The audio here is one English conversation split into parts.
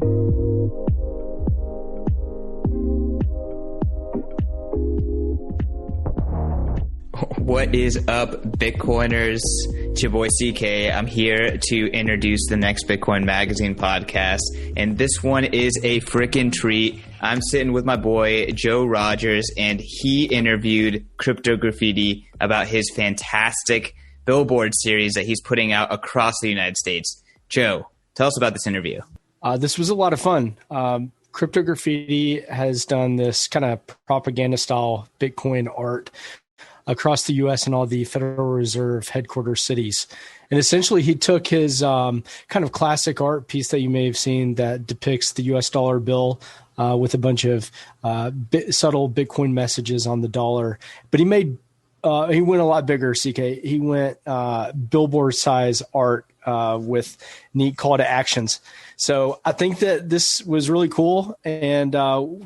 What is up, Bitcoiners? It's your boy CK. I'm here to introduce the next Bitcoin Magazine podcast, and this one is a freaking treat. I'm sitting with my boy, Joe Rodgers, and he interviewed Cryptograffiti about his fantastic Billboard series that he's putting out across the United States. Joe, tell us about this interview. This was a lot of fun. Cryptograffiti has done this kind of propaganda-style Bitcoin art across the U.S. and all the Federal Reserve headquarters cities. And essentially, he took his kind of classic art piece that you may have seen that depicts the U.S. dollar bill with a bunch of subtle Bitcoin messages on the dollar. But he went a lot bigger, CK. He went billboard size art with neat call to actions. So I think that this was really cool. And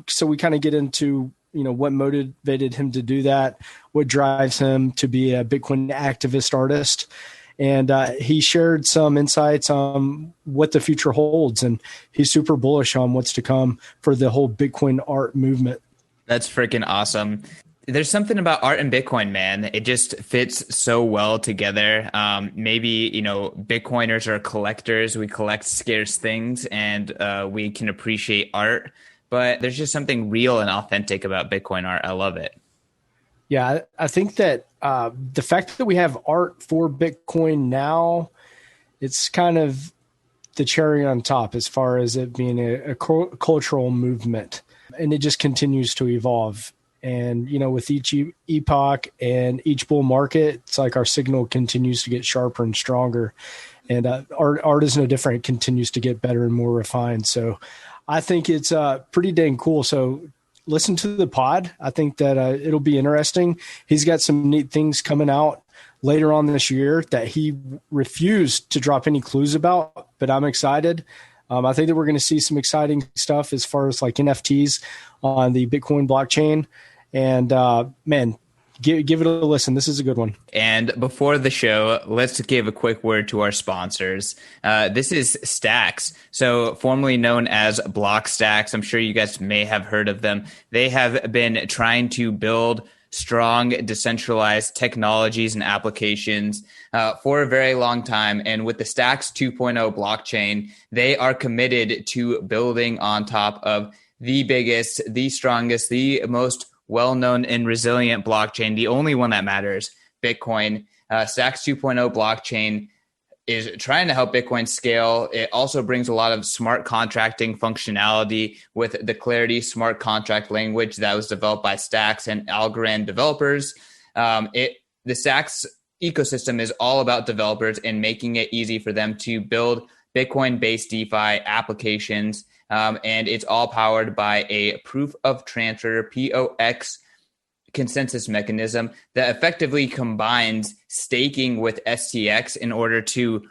so we kind of get into what motivated him to do that, what drives him to be a Bitcoin activist artist. And he shared some insights on what the future holds. And he's super bullish on what's to come for the whole Bitcoin art movement. That's freaking awesome. There's something about art and Bitcoin, man. It just fits so well together. Maybe, Bitcoiners are collectors. We collect scarce things and we can appreciate art. But there's just something real and authentic about Bitcoin art. I love it. Yeah, I think that the fact that we have art for Bitcoin now, it's kind of the cherry on top as far as it being a cultural movement. And it just continues to evolve. And, with each epoch and each bull market, it's like our signal continues to get sharper and stronger. And art is no different. It continues to get better and more refined. So I think it's pretty dang cool. So listen to the pod. I think that it'll be interesting. He's got some neat things coming out later on this year that he refused to drop any clues about, but I'm excited. I think that we're going to see some exciting stuff as far as like NFTs on the Bitcoin blockchain. And give it a listen. This is a good one. And before the show, let's give a quick word to our sponsors. This is Stacks, so formerly known as Blockstacks. I'm sure you guys may have heard of them. They have been trying to build strong decentralized technologies and applications for a very long time. And with the Stacks 2.0 blockchain, they are committed to building on top of the biggest, the strongest, the most well-known and resilient blockchain, the only one that matters, Bitcoin. Stacks 2.0 blockchain is trying to help Bitcoin scale. It also brings a lot of smart contracting functionality with the Clarity smart contract language that was developed by Stacks and Algorand developers. The Stacks ecosystem is all about developers and making it easy for them to build Bitcoin-based DeFi applications. And it's all powered by a proof of transfer, POX, consensus mechanism that effectively combines staking with STX in order to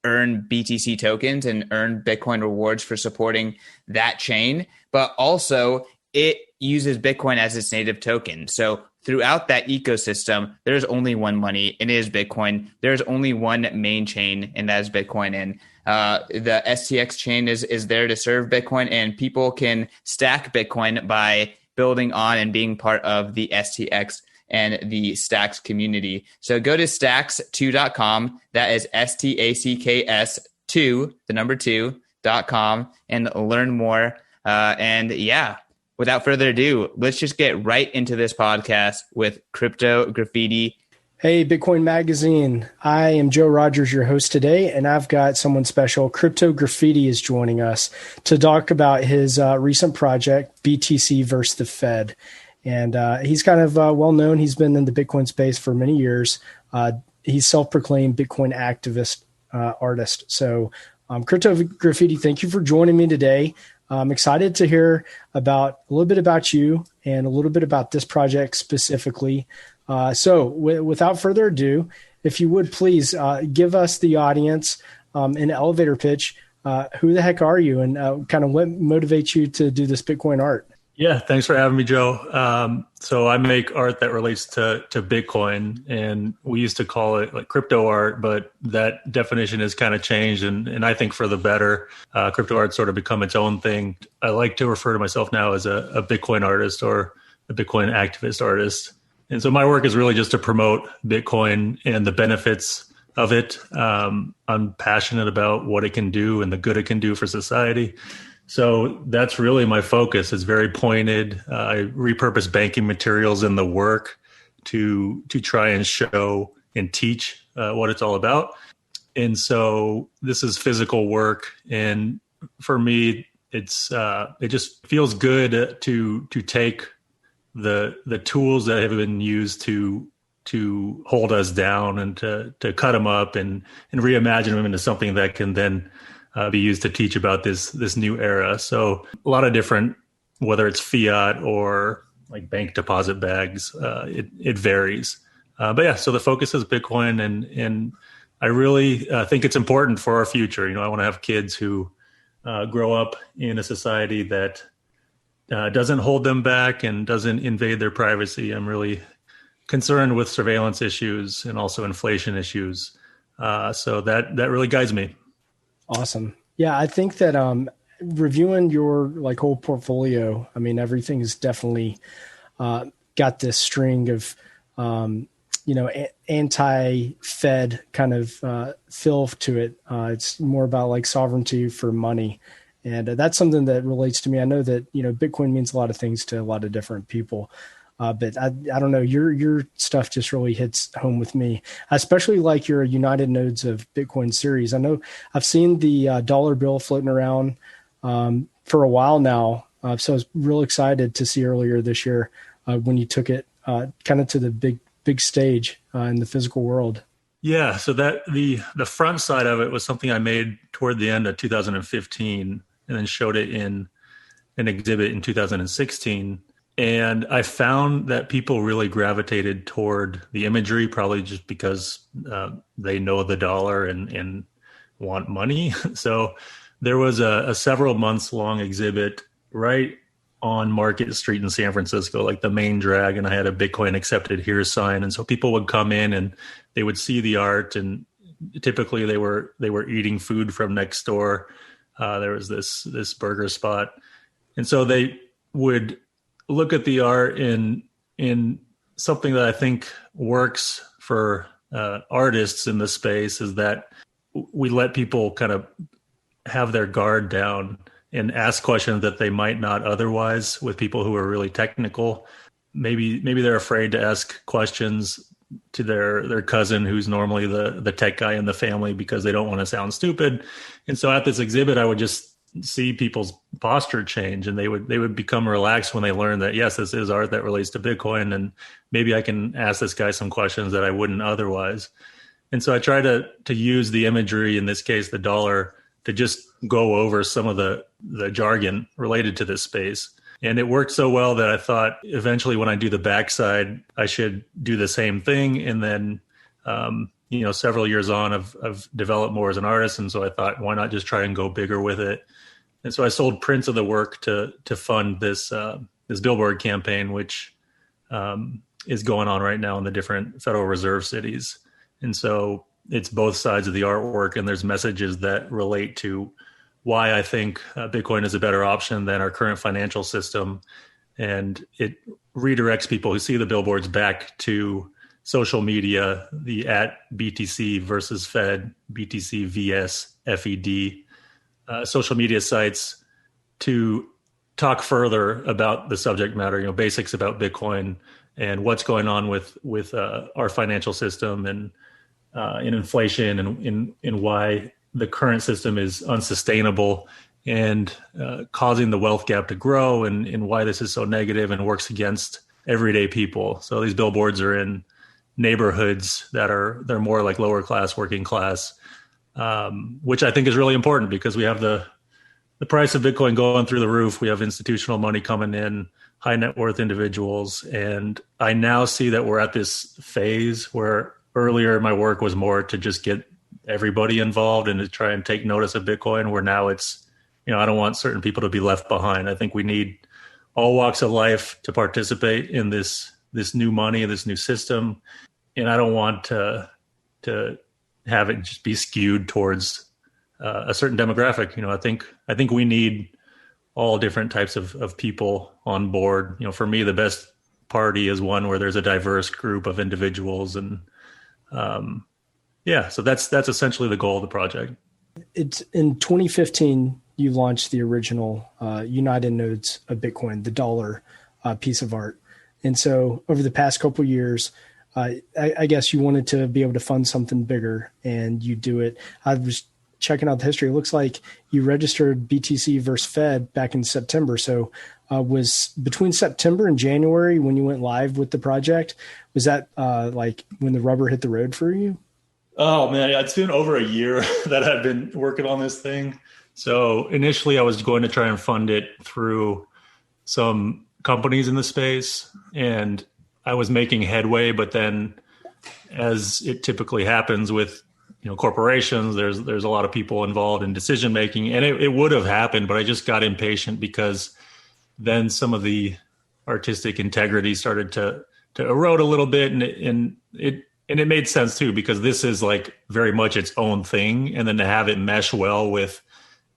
earn BTC tokens and earn Bitcoin rewards for supporting that chain. But also it uses Bitcoin as its native token. So throughout that ecosystem, there's only one money, and it is Bitcoin. There's only one main chain, and that is Bitcoin. And the STX chain is there to serve Bitcoin, and people can stack Bitcoin by building on and being part of the STX and the Stacks community. So go to stacks2.com. That is STACKS2, the number 2.com, and learn more. Without further ado, let's just get right into this podcast with Cryptograffiti. Hey, Bitcoin Magazine. I am Joe Rodgers, your host today, and I've got someone special. Cryptograffiti is joining us to talk about his recent project, BTC versus the Fed. And he's kind of well-known. He's been in the Bitcoin space for many years. He's self-proclaimed Bitcoin activist artist. So Cryptograffiti, thank you for joining me today. I'm excited to hear about a little bit about you and a little bit about this project specifically. So without further ado, if you would please give us, the audience, an elevator pitch. Who the heck are you, and kind of what motivates you to do this Bitcoin art? Yeah, thanks for having me, Joe. So I make art that relates to Bitcoin, and we used to call it like crypto art, but that definition has kind of changed, and I think for the better. Crypto art sort of become its own thing. I like to refer to myself now as a Bitcoin artist or a Bitcoin activist artist. And so my work is really just to promote Bitcoin and the benefits of it. I'm passionate about what it can do and the good it can do for society. So that's really my focus. It's very pointed. I repurpose banking materials in the work to try and show and teach what it's all about. And so this is physical work, and for me, it just feels good to take the tools that have been used to hold us down and to cut them up and reimagine them into something that can then be used to teach about this new era. So a lot of different, whether it's fiat or like bank deposit bags, it varies. But yeah, so the focus is Bitcoin, and I really think it's important for our future. I want to have kids who grow up in a society that doesn't hold them back and doesn't invade their privacy. I'm really concerned with surveillance issues and also inflation issues. So that really guides me. Awesome. Yeah, I think that reviewing your like whole portfolio, I mean, everything is definitely got this string of anti-Fed kind of feel to it. It's more about like sovereignty for money. And that's something that relates to me. I know that, Bitcoin means a lot of things to a lot of different people. But I don't know, your stuff just really hits home with me. I especially like your United Nodes of Bitcoin series. I know I've seen the dollar bill floating around for a while now. So I was real excited to see earlier this year when you took it kind of to the big stage in the physical world. Yeah, so that the front side of it was something I made toward the end of 2015 and then showed it in an exhibit in 2016. And I found that people really gravitated toward the imagery, probably just because they know the dollar and want money. So there was a several months long exhibit right on Market Street in San Francisco, like the main drag. And I had a Bitcoin accepted here sign. And so people would come in and they would see the art. And typically they were eating food from next door. There was this burger spot. And so they would look at the art in something that I think works for artists in the space is that we let people kind of have their guard down and ask questions that they might not otherwise with people who are really technical. Maybe they're afraid to ask questions to their cousin who's normally the tech guy in the family because they don't want to sound stupid. And so at this exhibit, I would just see people's posture change, and they would become relaxed when they learn that, yes, this is art that relates to Bitcoin, and maybe I can ask this guy some questions that I wouldn't otherwise. And so I try to use the imagery, in this case, the dollar, to just go over some of the jargon related to this space. And it worked so well that I thought eventually when I do the backside, I should do the same thing. And then, several years on, I've developed more as an artist. And so I thought, why not just try and go bigger with it? And so I sold prints of the work to fund this Billboard campaign, which is going on right now in the different Federal Reserve cities. And so it's both sides of the artwork, and there's messages that relate to why I think Bitcoin is a better option than our current financial system. And it redirects people who see the billboards back to social media, the @BTC versus Fed, BTC vs FED, social media sites, to talk further about the subject matter, basics about Bitcoin and what's going on with our financial system and in inflation and in why the current system is unsustainable and causing the wealth gap to grow, and why this is so negative and works against everyday people. So these billboards are in neighborhoods they're more like lower class, working class, which I think is really important because we have the price of Bitcoin going through the roof. We have institutional money coming in, high net worth individuals. And I now see that we're at this phase where earlier my work was more to just get everybody involved and to try and take notice of Bitcoin, where now it's, I don't want certain people to be left behind. I think we need all walks of life to participate in this new money, this new system. And I don't want to have it just be skewed towards a certain demographic. I think we need all different types of people on board. For me, the best party is one where there's a diverse group of individuals. And so that's essentially the goal of the project. It's in 2015, you launched the original United Nodes of Bitcoin, the dollar piece of art. And so over the past couple of years, I guess you wanted to be able to fund something bigger, and you do it. I was checking out the history. It looks like you registered BTC versus Fed back in September. So was between September and January when you went live with the project, was that like when the rubber hit the road for you? Oh man, it's been over a year that I've been working on this thing. So initially I was going to try and fund it through some companies in the space, and I was making headway, but then as it typically happens with corporations, there's a lot of people involved in decision making, and it would have happened, but I just got impatient because then some of the artistic integrity started to erode a little bit, and it made sense too, because this is like very much its own thing, and then to have it mesh well with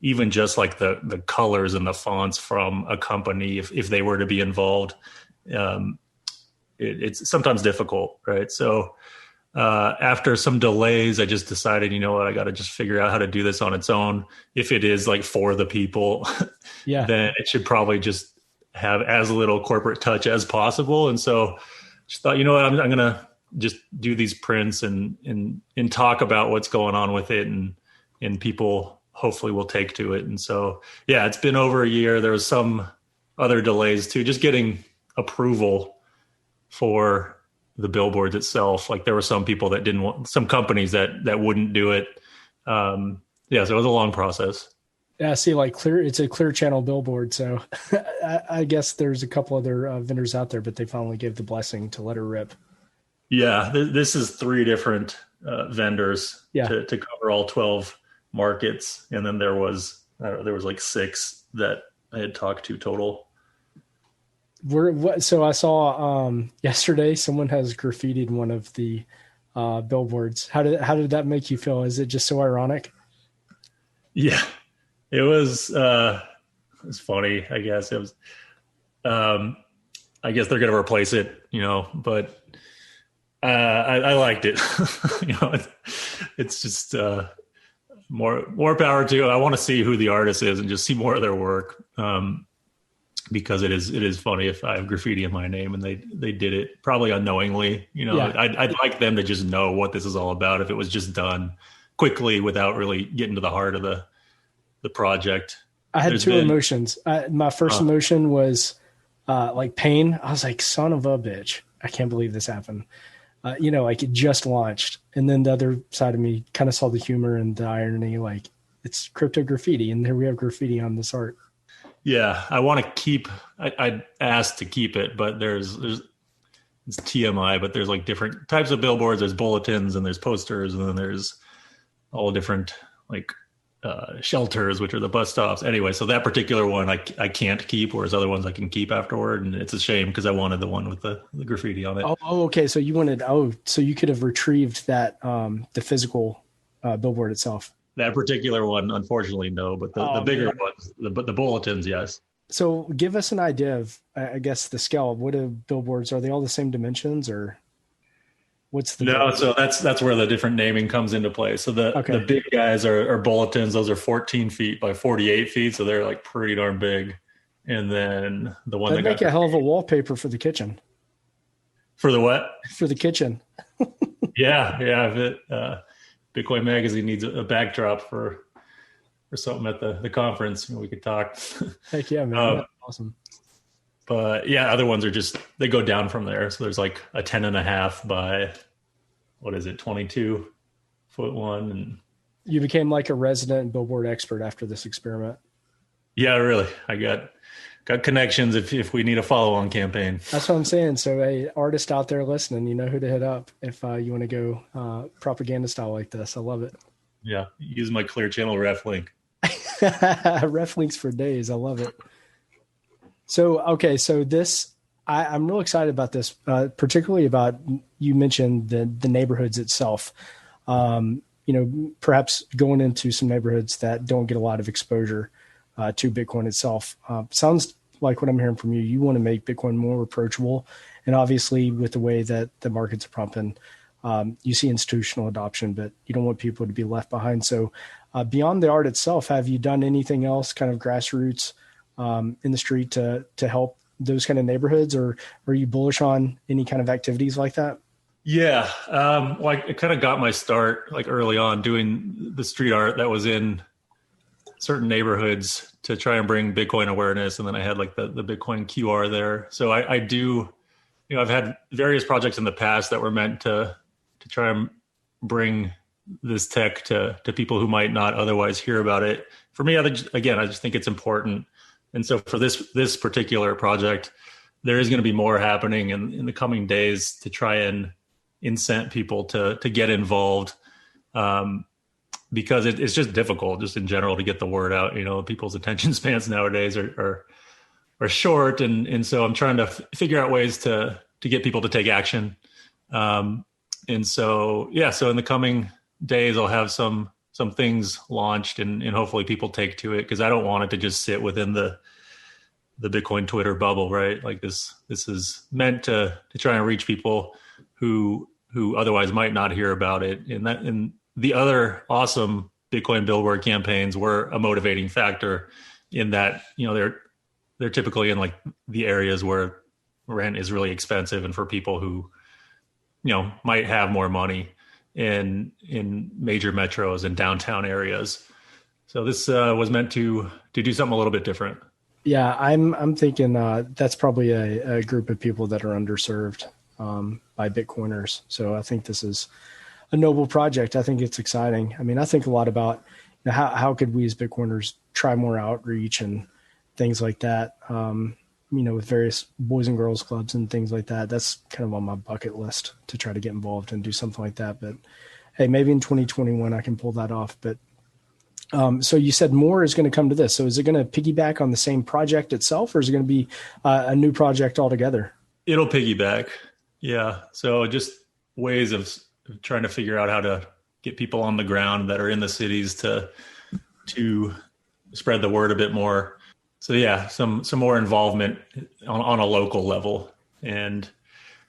even just like the colors and the fonts from a company, if they were to be involved, it's sometimes difficult, right? So after some delays, I just decided, I got to just figure out how to do this on its own. If it is like for the people, then it should probably just have as little corporate touch as possible. And so just thought, I'm going to just do these prints and talk about what's going on with it, and people hopefully will take to it. And so, it's been over a year. There was some other delays too, just getting approval for the billboards itself. Like there were some people that didn't want, some companies that wouldn't do it. So it was a long process. Yeah, see, like it's a clear channel billboard. So I guess there's a couple other vendors out there, but they finally gave the blessing to let her rip. Yeah, this is 3 different vendors to cover all 12 markets. And then there was like 6 that I had talked to total. So I saw yesterday someone has graffitied one of the billboards. How did that make you feel? Is it just so ironic? Yeah, it was funny. I guess it was. I guess they're going to replace it, but I liked it. It's just more power to it. I want to see who the artist is and just see more of their work. Because it is funny if I have graffiti in my name and they did it probably unknowingly. I'd like them to just know what this is all about if it was just done quickly without really getting to the heart of the project. I had two emotions. My first emotion was like pain. I was like, son of a bitch. I can't believe this happened. Like it just launched. And then the other side of me kind of saw the humor and the irony, like it's crypto graffiti and here we have graffiti on this art. Yeah, I want to keep. I asked to keep it, but there's it's TMI, but there's like different types of billboards. There's bulletins and there's posters, and then there's all different like shelters, which are the bus stops. Anyway, so that particular one I can't keep, whereas other ones I can keep afterward, and it's a shame because I wanted the one with the graffiti on it. Oh, okay. So you wanted. So you could have retrieved that the physical billboard itself. That particular one, unfortunately, no. But the bigger ones, the bulletins, yes. So give us an idea of, I guess, the scale. What are billboards? Are they all the same dimensions, or what's the? No, so that's where the different naming comes into play. So the big guys are bulletins. Those are 14 feet by 48 feet, so they're like pretty darn big. And then the one that'd make a hell of a wallpaper for the kitchen. For the what? For the kitchen. Yeah. If Bitcoin Magazine needs a backdrop for something at the conference, we could talk. Heck yeah, man. That's awesome. But yeah, other ones are just, they go down from there. So there's like a 10.5 by, 22 foot one. And you became like a resident billboard expert after this experiment. Yeah, really. I got connections if we need a follow-on campaign. That's what I'm saying. So a artist out there listening, you know who to hit up if you want to go propaganda style like this. I love it. Yeah. Use my Clear Channel ref link. Ref links for days. I love it. So this, I'm real excited about this, particularly about, you mentioned the neighborhoods itself. Perhaps going into some neighborhoods that don't get a lot of exposure to Bitcoin itself. Sounds like what I'm hearing from you. You want to make Bitcoin more approachable, and obviously with the way that the markets are pumping, you see institutional adoption, but you don't want people to be left behind. So beyond the art itself, have you done anything else kind of grassroots in the street to help those kind of neighborhoods, or are you bullish on any kind of activities like that? Yeah. Well, I kind of got my start like early on doing the street art that was in certain neighborhoods to try and bring Bitcoin awareness. And then I had like the Bitcoin QR there. So I do, I've had various projects in the past that were meant to try and bring this tech to people who might not otherwise hear about it. For me, I just think it's important. And so for this particular project, there is going to be more happening in the coming days to try and incent people to get involved, because it's just difficult just in general to get the word out. People's attention spans nowadays are short. And so I'm trying to figure out ways to get people to take action. And so in the coming days, I'll have some things launched and hopefully people take to it, because I don't want it to just sit within the Bitcoin Twitter bubble, right? Like this is meant to try and reach people who otherwise might not hear about it. And the other awesome Bitcoin Billboard campaigns were a motivating factor in that, they're typically in like the areas where rent is really expensive, and for people who, might have more money in major metros and downtown areas. So this was meant to do something a little bit different. Yeah, I'm thinking that's probably a group of people that are underserved by Bitcoiners. So I think this is a noble project. I think it's exciting. I mean, I think a lot about how could we as Bitcoiners try more outreach and things like that, with various boys and girls clubs and things like that. That's kind of on my bucket list to try to get involved and do something like that. But hey, maybe in 2021 I can pull that off. But so you said more is going to come to this. So is it going to piggyback on the same project itself, or is it going to be a new project altogether? It'll piggyback. Yeah. So just ways of trying to figure out how to get people on the ground that are in the cities to spread the word a bit more. So yeah, some more involvement on a local level, and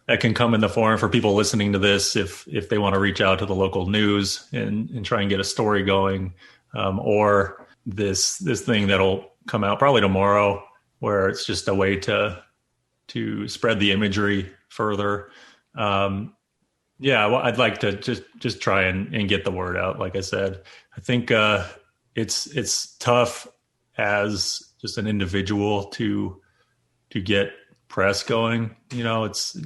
that can come in the form for people listening to this if they want to reach out to the local news and try and get a story going, or this thing that'll come out probably tomorrow, where it's just a way to spread the imagery further. Well, I'd like to just try and get the word out. Like I said, I think it's tough as just an individual to get press going. It's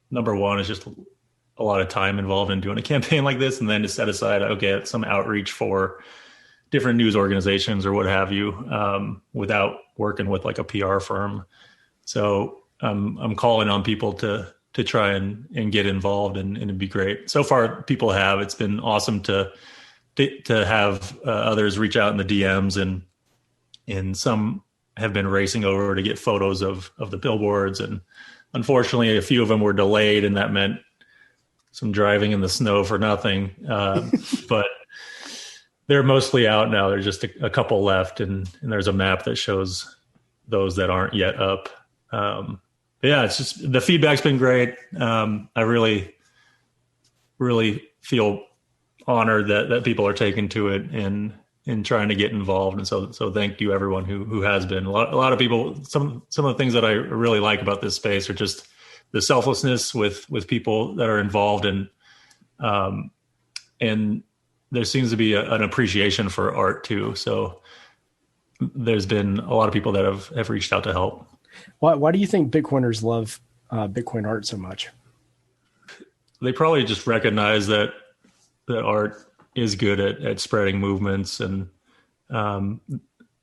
number one is just a lot of time involved in doing a campaign like this, and then to set aside, okay, some outreach for different news organizations or what have you, without working with like a PR firm. So I'm calling on people to try and get involved, and it'd be great. So far, people have. It's been awesome to have others reach out in the DMs, and some have been racing over to get photos of the billboards. And unfortunately, a few of them were delayed, and that meant some driving in the snow for nothing. But they're mostly out now. There's just a couple left, and there's a map that shows those that aren't yet up. It's just the feedback's been great. I really, really feel honored that people are taking to it and trying to get involved. And so thank you everyone who has been. A lot of people, some of the things that I really like about this space are just the selflessness with people that are involved, and there seems to be an appreciation for art too. So there's been a lot of people that have reached out to help. Why do you think Bitcoiners love Bitcoin art so much? They probably just recognize that art is good at spreading movements, and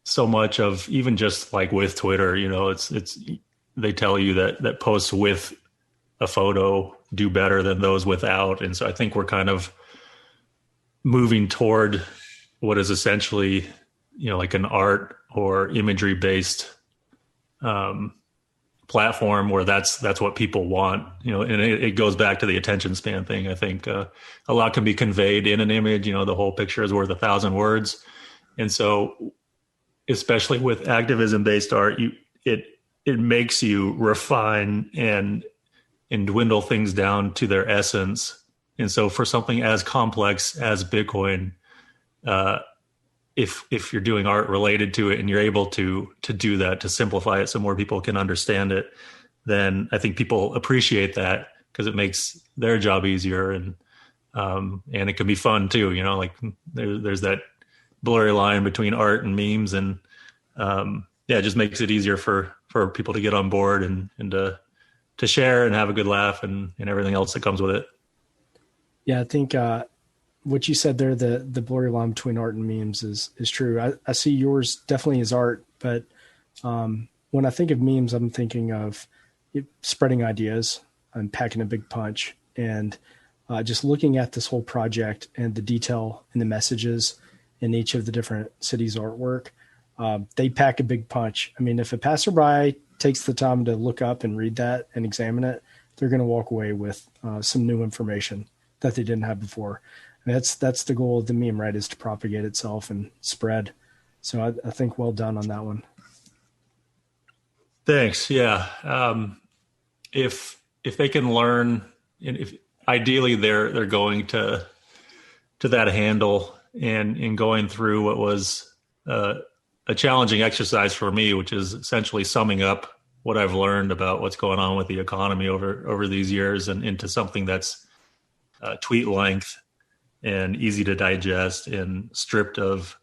so much of even just like with Twitter, it's they tell you that posts with a photo do better than those without. And so I think we're kind of moving toward what is essentially, like an art or imagery based platform where that's what people want, and it goes back to the attention span thing. I think a lot can be conveyed in an image. The whole picture is worth 1,000 words. And so, especially with activism based art, it makes you refine and dwindle things down to their essence. And so for something as complex as Bitcoin, if you're doing art related to it and you're able to do that, to simplify it so more people can understand it, then I think people appreciate that because it makes their job easier, and it can be fun too. Like there's that blurry line between art and memes, and it just makes it easier for people to get on board and to share and have a good laugh and everything else that comes with it. Yeah, I think what you said there, the blurry line between art and memes is true. I see yours definitely as art, but when I think of memes, I'm thinking of spreading ideas and packing a big punch, and just looking at this whole project and the detail and the messages in each of the different cities' artwork. They pack a big punch. I mean, if a passerby takes the time to look up and read that and examine it, they're going to walk away with some new information that they didn't have before. And that's the goal of the meme, right? Is to propagate itself and spread. So I think well done on that one. Thanks. Yeah. If they can learn, and if ideally they're going to that handle and going through what was a challenging exercise for me, which is essentially summing up what I've learned about what's going on with the economy over these years and into something that's tweet length and easy to digest and stripped of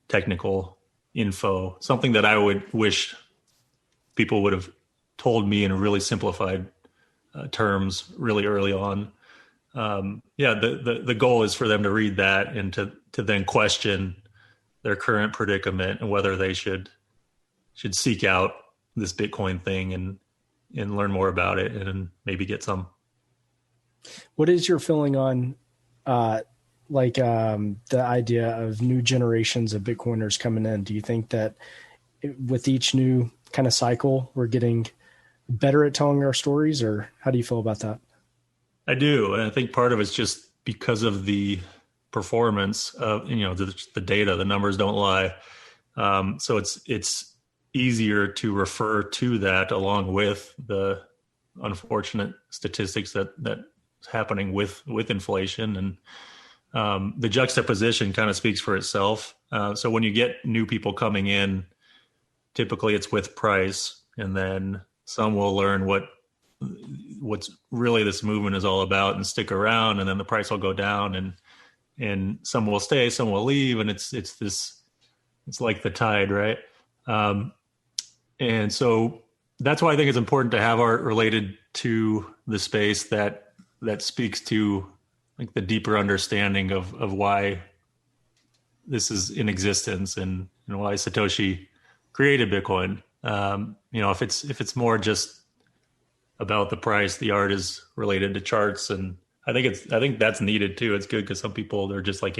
technical info. Something that I would wish people would have told me in really simplified terms really early on. The goal is for them to read that and to then question their current predicament and whether they should seek out this Bitcoin thing and learn more about it and maybe get some. What is your feeling on the idea of new generations of Bitcoiners coming in? Do you think that with each new kind of cycle, we're getting better at telling our stories, or how do you feel about that? I do. And I think part of it's just because of the performance of, the data, the numbers don't lie. So it's easier to refer to that along with the unfortunate statistics that's happening with inflation. And the juxtaposition kind of speaks for itself. So when you get new people coming in, typically it's with price, and then some will learn what's really this movement is all about and stick around, and then the price will go down, and some will stay, some will leave, and it's like the tide, right? And so that's why I think it's important to have art related to the space that speaks to like the deeper understanding of why this is in existence and why Satoshi created Bitcoin. If it's more just about the price, the art is related to charts, and I think that's needed too. It's good because some people, they're just like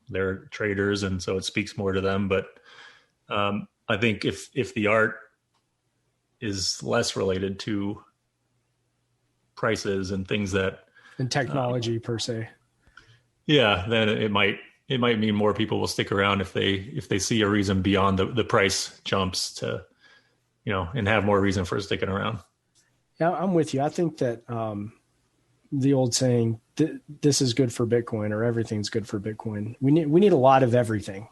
they're traders, and so it speaks more to them. But I think if the art is less related to prices and things and technology per se, then it might mean more people will stick around if they see a reason beyond the price jumps to, and have more reason for sticking around. Yeah, I'm with you. I think that the old saying, this is good for Bitcoin, or everything's good for Bitcoin. We need a lot of everything.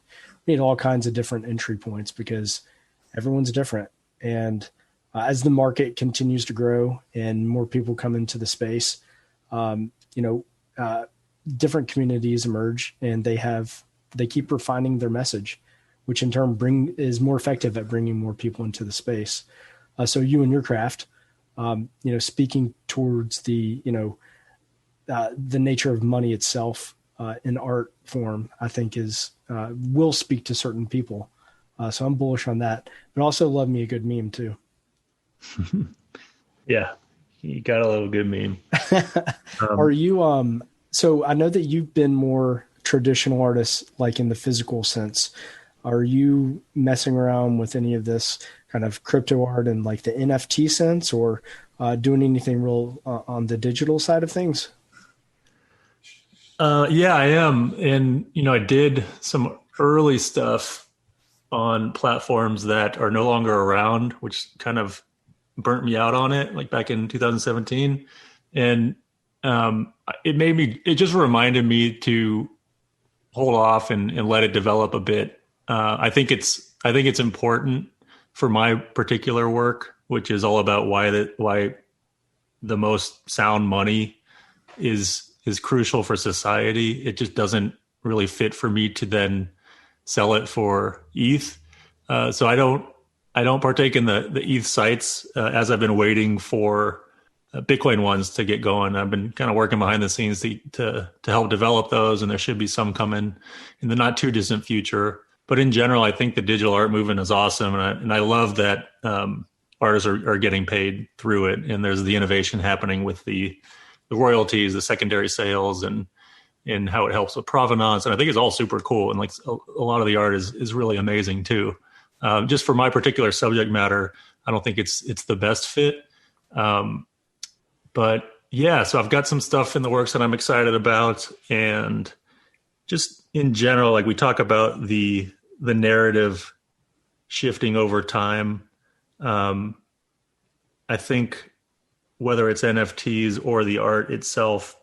We need all kinds of different entry points because everyone's different. And as the market continues to grow and more people come into the space, different communities emerge, and they keep refining their message, which in turn is more effective at bringing more people into the space. So you and your craft, speaking towards the nature of money itself in art form, I think will speak to certain people. So I'm bullish on that, but also love me a good meme too. Yeah, you gotta love a good meme. Are you, so I know that you've been more traditional artists, like in the physical sense. Are you messing around with any of this kind of crypto art and like the NFT sense, or doing anything real on the digital side of things? Yeah, I am. And, I did some early stuff on platforms that are no longer around, which kind of burnt me out on it, like back in 2017. And it just reminded me to hold off and let it develop a bit. I think it's important for my particular work, which is all about why the most sound money is crucial for society. It just doesn't really fit for me to then sell it for ETH. So I don't partake in the ETH sites as I've been waiting for Bitcoin ones to get going. I've been kind of working behind the scenes to help develop those, and there should be some coming in the not too distant future. But in general, I think the digital art movement is awesome, and I love that artists are getting paid through it, and there's the innovation happening with the royalties, the secondary sales, and how it helps with provenance. And I think it's all super cool, and like a lot of the art is really amazing too. Just for my particular subject matter, I don't think it's the best fit. But yeah, so I've got some stuff in the works that I'm excited about, and just in general, like we talk about the narrative shifting over time. I think whether it's NFTs or the art itself,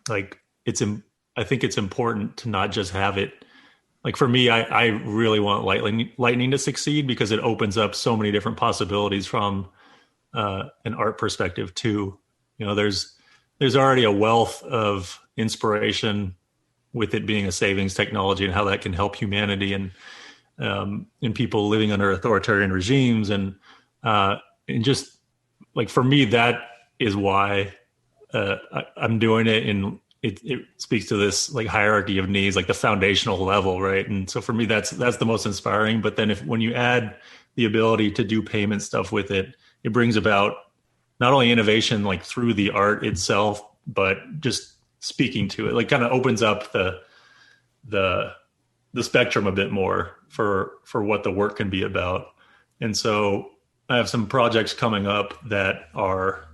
like I think it's important to not just have it. Like for me, I really want lightning to succeed because it opens up so many different possibilities from an art perspective too. There's already a wealth of inspiration with it being a savings technology and how that can help humanity and people living under authoritarian regimes and just like for me, that is why I'm doing it. And it speaks to this like hierarchy of needs, like the foundational level, right? And so for me, that's the most inspiring. But then when you add the ability to do payment stuff with it, it brings about not only innovation like through the art itself, but just speaking to it, like kind of opens up the spectrum a bit more for what the work can be about. And so I have some projects coming up that are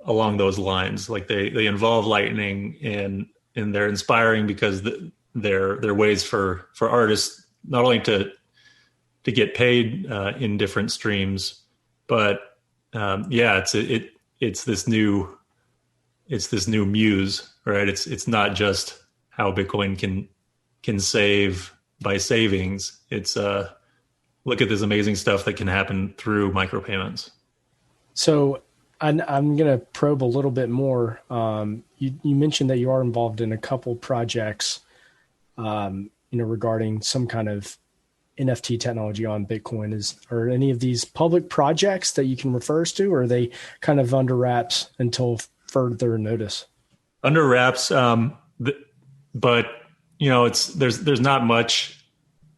along those lines. Like they involve lightning and they're inspiring because they're ways for artists not only to get paid in different streams, but it's this new muse, right? It's not just how Bitcoin can save by savings. It's look at this amazing stuff that can happen through micropayments. So I'm going to probe a little bit more. You mentioned that you are involved in a couple projects, regarding some kind of NFT technology on Bitcoin. Are any of these public projects that you can refer us to, or are they kind of under wraps until further notice? Under wraps, but there's not much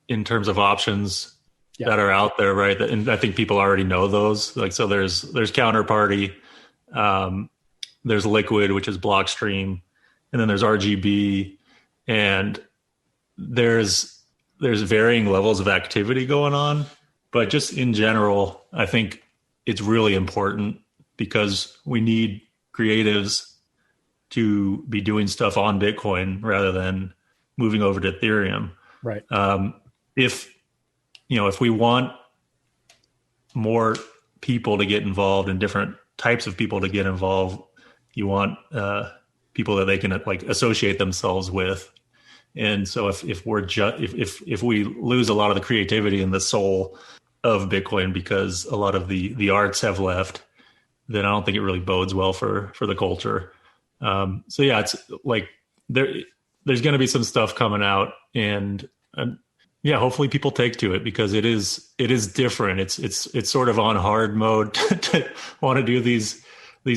in terms of options that are out there, right? And I think people already know those. Like, so there's Counterparty, there's Liquid, which is Blockstream, and then there's RGB, and there's varying levels of activity going on. But just in general, I think it's really important because we need creatives to be doing stuff on Bitcoin rather than moving over to Ethereum. Right. If we want more people to get involved and different types of people to get involved, you want people that they can like associate themselves with. And so if we lose a lot of the creativity and the soul of Bitcoin because a lot of the arts have left, then I don't think it really bodes well for the culture. So yeah, it's like there's going to be some stuff coming out, and yeah, hopefully people take to it because it is different. It's sort of on hard mode to want to do these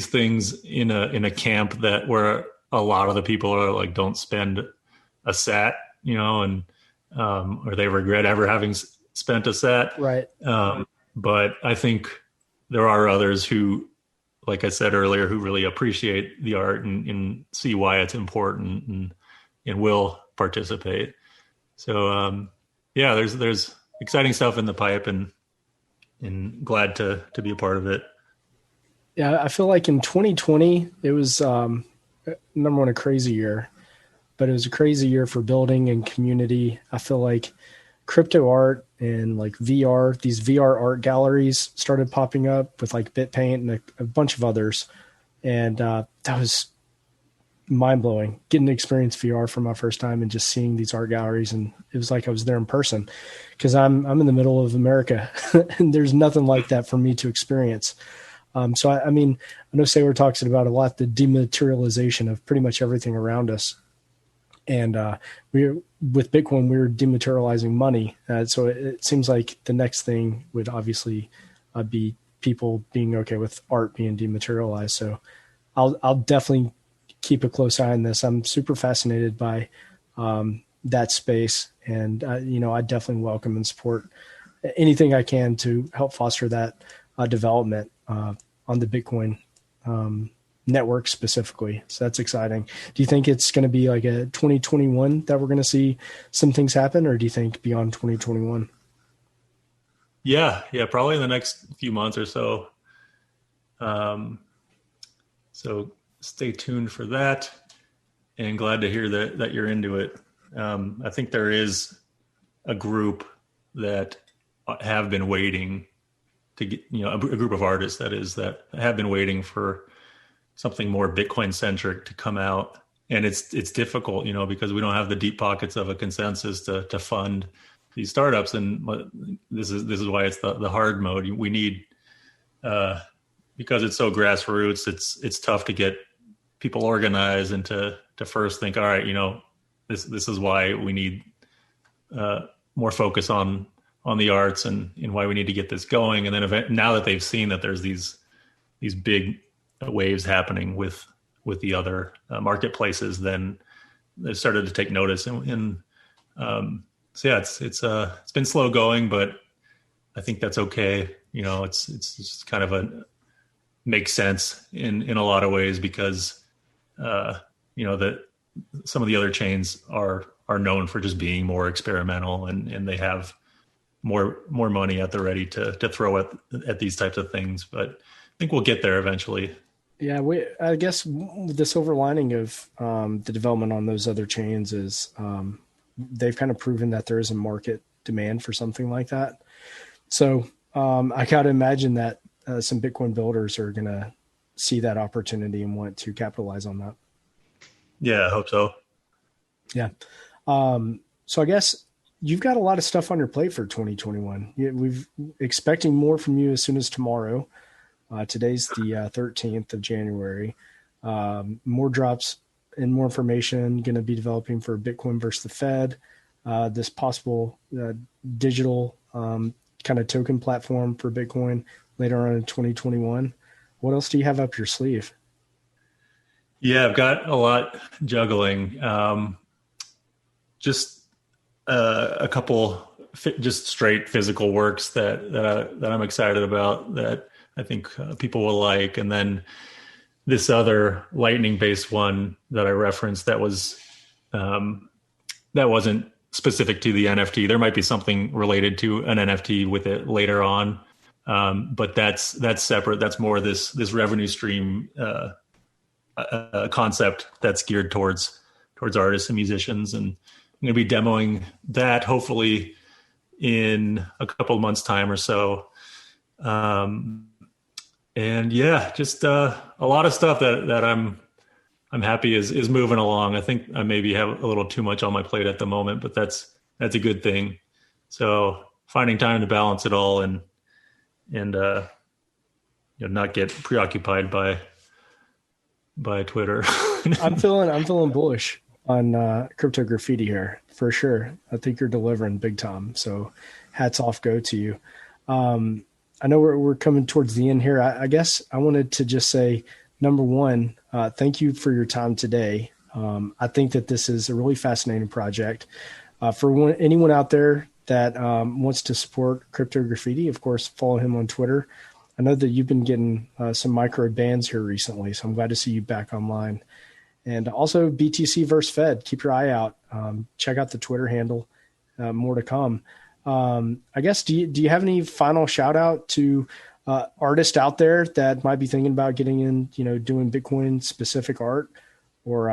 things in a camp where a lot of the people are like, don't spend a sat, and or they regret ever having spent a sat. Right. But I think there are others who, like I said earlier, who really appreciate the art and see why it's important and will participate. So Yeah, there's exciting stuff in the pipe, and glad to be a part of it. Yeah, I feel like in 2020 it was number one, a crazy year, but it was a crazy year for building and community. I feel like crypto art and like VR, these VR art galleries started popping up with like BitPaint and a bunch of others. And that was mind blowing, getting to experience VR for my first time and just seeing these art galleries. And it was like I was there in person because I'm in the middle of America and there's nothing like that for me to experience. So, I mean, I know Saylor talks about a lot, the dematerialization of pretty much everything around us. And with Bitcoin, we were dematerializing money. So it seems like the next thing would obviously be people being okay with art being dematerialized. So I'll definitely keep a close eye on this. I'm super fascinated by that space. And, I definitely welcome and support anything I can to help foster that development on the Bitcoin network specifically. So that's exciting. Do you think it's going to be like a 2021 that we're going to see some things happen, or do you think beyond 2021? Yeah, probably in the next few months or so. So stay tuned for that, and glad to hear that you're into it. I think there is a group that have been waiting to get, a group of artists that have been waiting for something more Bitcoin centric to come out. And it's difficult, because we don't have the deep pockets of a consensus to fund these startups. And this is why it's the hard mode. We need, because it's so grassroots, it's tough to get people organized and to first think, all right, this is why we need more focus on the arts and why we need to get this going. And then now that they've seen that there's these big waves happening with the other marketplaces, then they started to take notice. And so yeah, it's been slow going, but I think that's okay. It's just kind of makes sense in a lot of ways because that some of the other chains are known for just being more experimental and they have more money at the ready to throw at these types of things. But I think we'll get there eventually. Yeah, I guess the silver lining of the development on those other chains is they've kind of proven that there is a market demand for something like that. So I got to imagine that some Bitcoin builders are going to see that opportunity and want to capitalize on that. Yeah, I hope so. Yeah. So I guess you've got a lot of stuff on your plate for 2021. We've expecting more from you as soon as tomorrow. Today's the 13th of January. More drops and more information going to be developing for Bitcoin versus the Fed, this possible digital kind of token platform for Bitcoin later on in 2021. What else do you have up your sleeve? Yeah, I've got a lot juggling. Just a couple just straight physical works that I'm excited about that I think people will like. And then this other lightning based one that I referenced that wasn't specific to the NFT. There might be something related to an NFT with it later on. But that's separate. That's more this revenue stream concept that's geared towards artists and musicians. And I'm going to be demoing that hopefully in a couple of months' time or so. And yeah, just a lot of stuff that I'm happy is moving along. I think I maybe have a little too much on my plate at the moment, but that's a good thing. So finding time to balance it all and not get preoccupied by Twitter. I'm feeling bullish on cryptograffiti here for sure. I think you're delivering big time. So hats off go to you. I know we're coming towards the end here. I guess I wanted to just say, number one, thank you for your time today. I think that this is a really fascinating project. For anyone out there that wants to support cryptograffiti, of course, follow him on Twitter. I know that you've been getting some micro bans here recently, so I'm glad to see you back online. And also BTC versus Fed, keep your eye out. Check out the Twitter handle more to come. I guess, do you have any final shout out to artists out there that might be thinking about getting in, doing Bitcoin specific art, or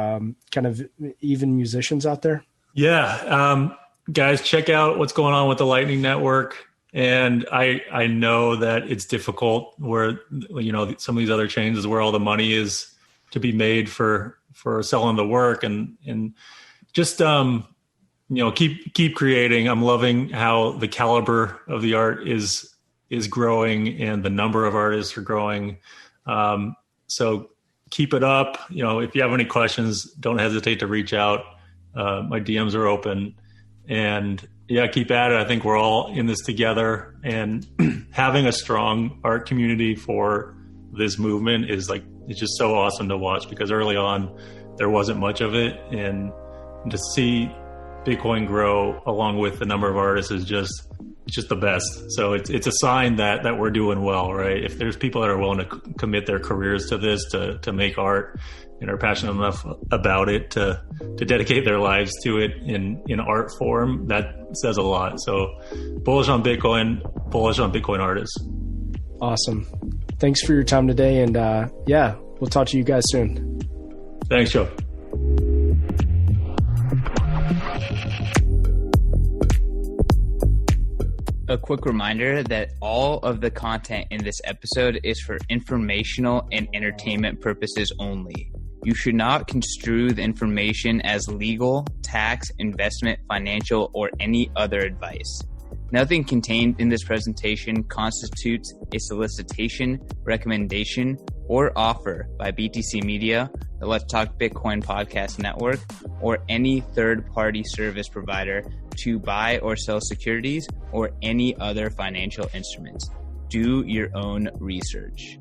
kind of even musicians out there? Yeah. Guys, check out what's going on with the Lightning Network. And I know that it's difficult where, some of these other chains is where all the money is to be made for selling the work, and just, keep creating. I'm loving how the caliber of the art is growing and the number of artists are growing. So keep it up. If you have any questions, don't hesitate to reach out. My DMs are open, and yeah, keep at it. I think we're all in this together, and having a strong art community for this movement is it's just so awesome to watch, because early on there wasn't much of it, and to see Bitcoin grow along with the number of artists is just the best. So it's a sign that we're doing well, right? If there's people that are willing to commit their careers to this, to make art, and are passionate enough about it to dedicate their lives to it in art form, that says a lot. So bullish on Bitcoin, bullish on Bitcoin artists. Awesome. Thanks for your time today. And we'll talk to you guys soon. Thanks, Joe. A quick reminder that all of the content in this episode is for informational and entertainment purposes only. You should not construe the information as legal, tax, investment, financial, or any other advice. Nothing contained in this presentation constitutes a solicitation, recommendation, or offer by BTC Media, the Let's Talk Bitcoin podcast network, or any third-party service provider to buy or sell securities or any other financial instruments. Do your own research.